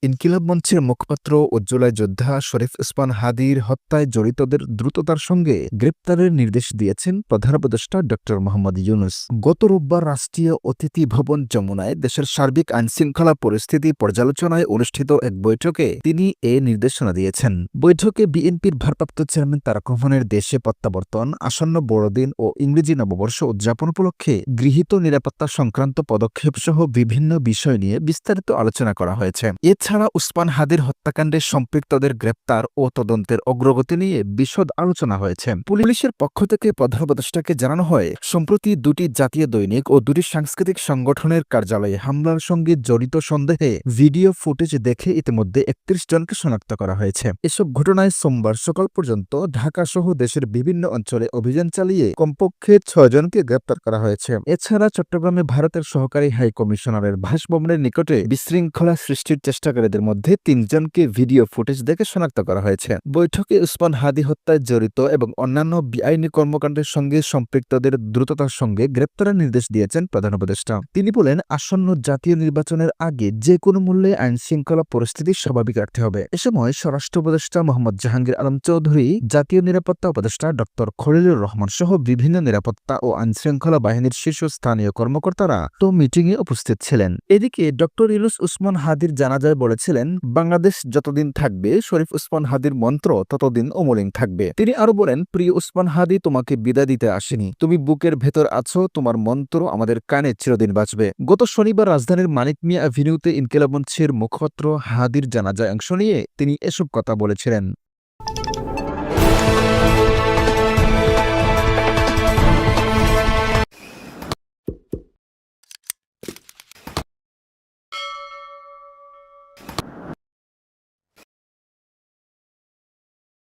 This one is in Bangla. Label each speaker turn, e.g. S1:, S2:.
S1: ইনকিলাব মঞ্চের মুখপাত্র ও জুলাই যোদ্ধা শরীফ ওসমান হাদির হত্যায় জড়িতদের দ্রুততার সঙ্গে গ্রেপ্তারের নির্দেশ দিয়েছেন প্রধান উপদেষ্টা ড মোহাম্মদ ইউনূস। গত রোববার রাষ্ট্রীয় অতিথি ভবন যমুনায় দেশের সার্বিক আইনশৃঙ্খলা পরিস্থিতি পর্যালোচনায় অনুষ্ঠিত এক বৈঠকে তিনি এ নির্দেশনা দিয়েছেন। বৈঠকে বিএনপির ভারপ্রাপ্ত চেয়ারম্যান তারেক রহমানের দেশে প্রত্যাবর্তন, আসন্ন বড়দিন ও ইংরেজি নববর্ষ উদযাপন উপলক্ষে গৃহীত নিরাপত্তা সংক্রান্ত পদক্ষেপসহ বিভিন্ন বিষয় নিয়ে বিস্তারিত আলোচনা করা হয়েছে। এছাড়া ওসমান হাদির হত্যাকাণ্ডে সম্পৃক্তদের গ্রেপ্তার ও তদন্তের অগ্রগতি নিয়ে বিশদ আলোচনা হয়েছে। পুলিশের পক্ষ থেকে প্রধান উপদেষ্টাকে জানানো হয়, সম্প্রতি দুটি জাতীয় দৈনিক ও দুটি সাংস্কৃতিক সংগঠনের কার্যালয়ে হামলার সঙ্গে জড়িত সন্দেহে ভিডিও ফুটেজ দেখে ইতিমধ্যে ৩১ জনকে শনাক্ত করা হয়েছে। এসব ঘটনায় সোমবার সকাল পর্যন্ত ঢাকাসহ দেশের বিভিন্ন অঞ্চলে অভিযান চালিয়ে কমপক্ষে ৬ জনকে গ্রেপ্তার করা হয়েছে। এছাড়া চট্টগ্রামে ভারতের সহকারী হাই কমিশনারের বাসভবনের নিকটে বিশৃঙ্খলা সৃষ্টির চেষ্টাকারীদের মধ্যে ৩ জনকে ভিডিও ফুটেজ দেখে শনাক্ত করা হয়েছে। বৈঠকে ওসমান হাদি হত্যায় জড়িত এবং অন্যান্য বেআইনি কর্মকাণ্ডের সঙ্গে সম্পৃক্তদের দ্রুততার সঙ্গে গ্রেপ্তারের নির্দেশ দিয়েছেন প্রধান উপদেষ্টা। তিনি বলেন, আসন্ন জাতীয় নির্বাচনের আগে যে কোনো মূল্যে আইনশৃঙ্খলা পরিস্থিতি স্বাভাবিক রাখতে হবে। এ সময় স্বরাষ্ট্র উপদেষ্টা মোহাম্মদ জাহাঙ্গীর আলম চৌধুরী, জাতীয় নিরাপত্তা উপদেষ্টা ড খলিলুর রহমান সহ বিভিন্ন নিরাপত্তা ও আইনশৃঙ্খলা বাহিনীর শীর্ষস্থানীয় কর্মকর্তারা তো মিটিংয়ে উপস্থিত ছিলেন। এদিকে ড ইউনূস ওসমান হাদির জানাজায় বলেছিলেন, বাংলাদেশ যতদিন থাকবে শরীফ ওসমান হাদির মন্ত্র ততদিন অমলিন থাকবে। তিনি আরো বলেন, প্রিয় ওসমান হাদি, তোমাকে বিদায় দিতে আসেনি, তুমি বুকের ভেতর আছো, তোমার মন্ত্র আমাদের কানে চিরদিন বাজবে। গত শনিবার রাজধানীর মানিক মিয়া অ্যাভিনিউতে ইনকিলাব মঞ্চের মুখপাত্র হাদির জানাজায় অংশ নিয়ে তিনি এসব কথা বলেছিলেন।